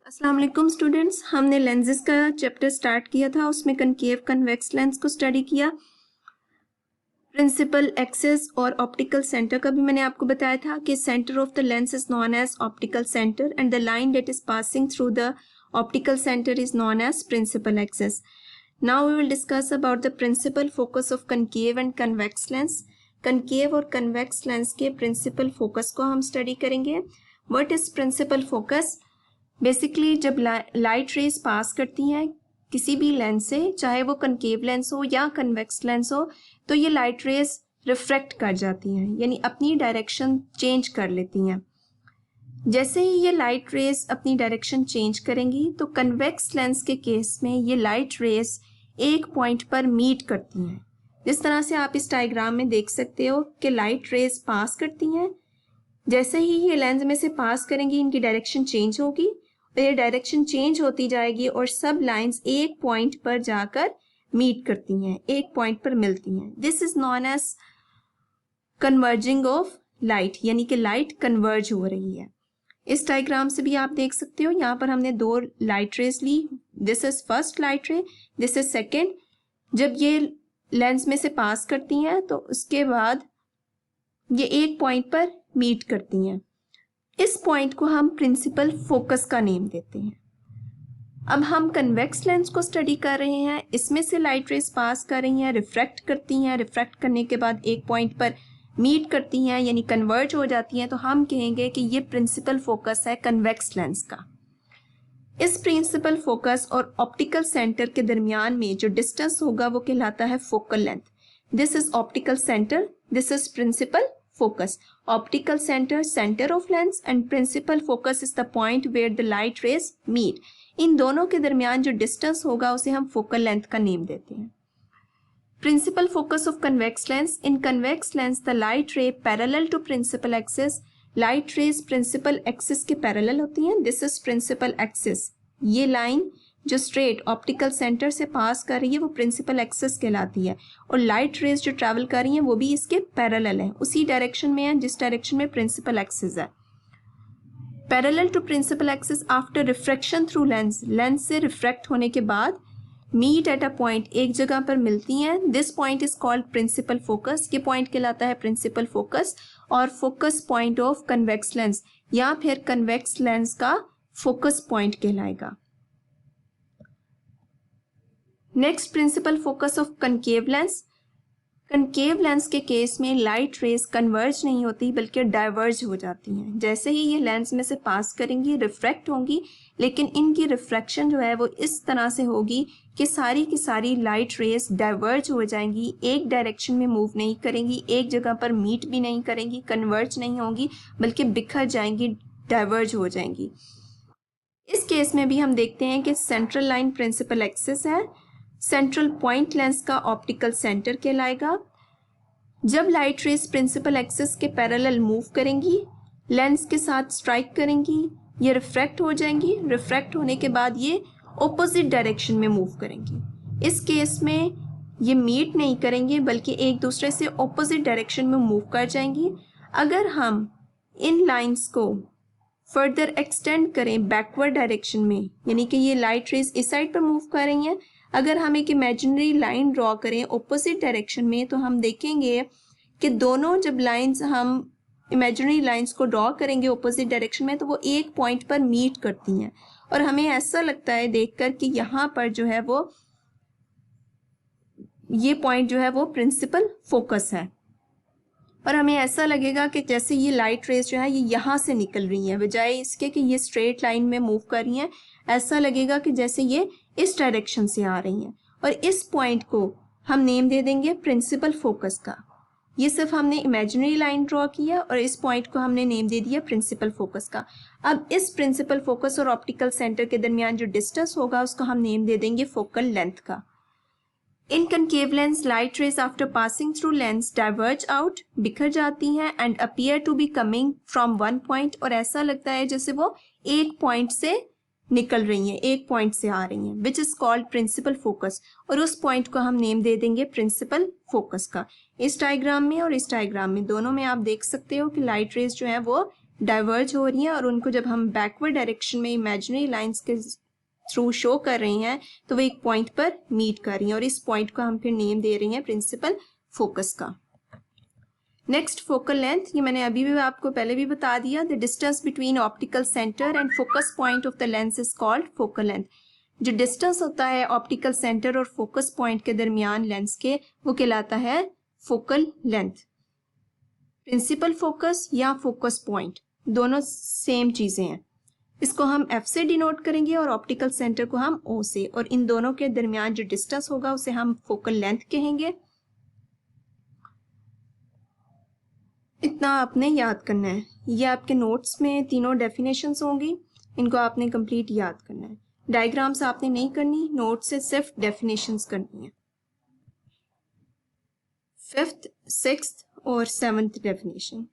अस्सलाम वालेकुम स्टूडेंट्स, हमने लेंसेज का चैप्टर स्टार्ट किया था। उसमें कनकेव कन्वेक्स लेंस को स्टडी किया। प्रिंसिपल एक्सिस और ऑप्टिकल सेंटर का भी मैंने आपको बताया था कि centre of the lens is known as optical centre and the line that is passing through the optical centre is known as principal axis. Now we will discuss about the principal focus of concave and convex lens. Concave और convex lens के principal focus को हम study करेंगे। What is principal focus? Basically जब light rays pass करती हैं किसी भी लेंस से, चाहे वो कनकेव लेंस हो या कन्वेक्स लेंस हो, तो ये लाइट रेज रिफ्रैक्ट कर जाती हैं, यानी अपनी डायरेक्शन चेंज कर लेती हैं। जैसे ही ये लाइट रेज अपनी डायरेक्शन चेंज करेंगी तो कन्वेक्स लेंस के केस में ये लाइट रेज एक पॉइंट पर मीट करती हैं। जिस तरह से आप इस डायग्राम में देख सकते हो कि लाइट रेज पास करती हैं, जैसे ही ये लेंस में से पास करेंगी इनकी डायरेक्शन चेंज होगी, तो ये डायरेक्शन चेंज होती जाएगी और सब लाइंस एक पॉइंट पर जाकर मीट करती हैं, एक पॉइंट पर मिलती हैं। This is known as converging of light, यानी कि लाइट कन्वर्ज हो रही है। इस डायग्राम से भी आप देख सकते हो, यहाँ पर हमने दो लाइट रेज ली। This is first light ray, this is second. जब ये लेंस में से पास करती हैं तो उसके बाद ये एक पॉइंट पर मीट करती हैं। इस पॉइंट को हम प्रिंसिपल फोकस का नेम देते हैं। अब हम कन्वेक्स लेंस को स्टडी कर रहे हैं। इसमें से लाइट रेज पास कर रही हैं, रिफ्रैक्ट करती हैं, रिफ्रैक्ट करने के बाद एक पॉइंट पर मीट करती हैं, यानी कन्वर्ज हो जाती हैं, तो हम कहेंगे कि ये प्रिंसिपल फोकस है कन्वेक्स लेंस का। इस प्रिंसिपल फोकस और ऑप्टिकल सेंटर के दरमियान में जो डिस्टेंस होगा वो कहलाता है focal length. This is optical centre, this is principal focus. Optical center of lens and principal focus is the point where the light rays meet. इन दोनों के दरमियान जो डिस्टेंस होगा उसे हम फोकल लेंथ का नेम देते हैं। Principal focus of convex lens. In convex lens the light ray parallel to principal axis. Light rays principal axis के parallel होती हैं। This is principal axis. ये लाइन जो स्ट्रेट ऑप्टिकल सेंटर से पास कर रही है वो प्रिंसिपल एक्सिस कहलाती है, और लाइट रेज जो ट्रैवल कर रही हैं वो भी इसके पैरेलल है, उसी डायरेक्शन में है जिस डायरेक्शन में प्रिंसिपल एक्सिस है। Parallel to principal axis after refraction through lens, lens से रिफ्रैक्ट होने के बाद मीट एट अ पॉइंट, एक जगह पर मिलती हैं। This point is called principal focus. ये पॉइंट कहलाता है प्रिंसिपल फोकस और focus point of convex lens, या फिर कन्वेक्स लेंस का फोकस पॉइंट कहलाएगा। Next principal focus of concave lens. Concave lens के केस में लाइट रेज कन्वर्ज नहीं होती बल्कि डाइवर्ज हो जाती हैं। जैसे ही ये लेंस में से पास करेंगी रिफ्रैक्ट होंगी, लेकिन इनकी रिफ्रैक्शन जो है वो इस तरह से होगी कि सारी की सारी लाइट रेज डाइवर्ज हो जाएंगी, एक डायरेक्शन में मूव नहीं करेंगी, एक जगह पर मीट भी नहीं करेंगी, कन्वर्ज नहीं होंगी, बल्कि बिखर जाएंगी, डाइवर्ज हो जाएंगी। इस केस में भी हम देखते हैं कि सेंट्रल लाइन प्रिंसिपल एक्सिस है, सेंट्रल पॉइंट लेंस का ऑप्टिकल सेंटर कहलाएगा। जब लाइट रेज प्रिंसिपल एक्सिस के पैरेलल मूव करेंगी, लेंस के साथ स्ट्राइक करेंगी, ये रिफ्रैक्ट हो जाएंगी, रिफ्रैक्ट होने के बाद ये ऑपोजिट डायरेक्शन में मूव करेंगी। इस केस में ये मीट नहीं करेंगे बल्कि एक दूसरे से ऑपोजिट डायरेक्शन में मूव कर जाएंगी। अगर हम इन लाइंस को फर्दर एक्सटेंड करें बैकवर्ड डायरेक्शन में, यानी कि ये लाइट रेज इस साइड पर मूव कर रही हैं, अगर हम एक इमेजिनरी लाइन ड्रॉ करें ऑपोजिट डायरेक्शन में, तो हम देखेंगे कि दोनों जब लाइंस हम इमेजिनरी लाइंस को ड्रॉ करेंगे ऑपोजिट डायरेक्शन में तो वो एक पॉइंट पर मीट करती हैं, और हमें ऐसा लगता है देखकर कि यहाँ पर जो है वो ये पॉइंट जो है वो प्रिंसिपल फोकस है, और हमें ऐसा लगेगा कि जैसे ये लाइट रेज जो है ये यहाँ से निकल रही हैं, बजाय इसके कि ये स्ट्रेट लाइन में मूव कर रही हैं, ऐसा लगेगा कि जैसे ये इस डायरेक्शन से आ रही हैं, और इस पॉइंट को हम नेम दे देंगे प्रिंसिपल फोकस का। ये सिर्फ हमने इमेजिनरी लाइन ड्रॉ किया और इस पॉइंट को हमने नेम दे दिया प्रिंसिपल फोकस का। अब इस प्रिंसिपल फोकस और ऑप्टिकल सेंटर के दरमियान जो डिस्टेंस होगा उसको हम नेम दे देंगे फोकल लेंथ का। In concave lens light rays after passing through lens diverge out, बिखर जाती हैं, and appear to be coming from one point, और ऐसा लगता है जैसे वो एक पॉइंट से निकल रही हैं, एक पॉइंट से आ रही हैं, which is called principal focus, और उस पॉइंट को हम नेम दे देंगे प्रिंसिपल फोकस का। इस डायग्राम में और इस डायग्राम में दोनों में आप देख सकते हो कि लाइट रेज जो है वो डाइवर्ज हो रही हैं और उनको जब हम बैकवर्ड डायरेक्शन में इमेजिनरी लाइंस के थ्रू शो कर रहे हैं तो वो एक पॉइंट पर मीट कर रही हैं और इस पॉइंट को हम फिर नेम दे रही हैं प्रिंसिपल फोकस का। नेक्स्ट फोकल लेंथ, ये मैंने अभी भी आपको पहले भी बता दिया, the distance between optical centre and focus point of the lens is called focal length. जो डिस्टेंस होता है ऑप्टिकल सेंटर और फोकस पॉइंट के दरमियान लेंस के, वो कहलाता है फोकल लेंथ। प्रिंसिपल फोकस या फोकस पॉइंट दोनों सेम चीजें हैं। इसको हम F से डिनोट करेंगे और ऑप्टिकल सेंटर को हम O से, और इन दोनों के दरमियान जो डिस्टेंस होगा उसे हम फोकल लेंथ कहेंगे। इतना आपने याद करना है। ये आपके नोट्स में तीनों डेफिनेशंस होंगी, इनको आपने कंप्लीट याद करना है। डायग्राम्स आपने नहीं करनी, नोट से सिर्फ डेफिनेशंस करनी है। 5th, 6th और 7th डेफिनेशन।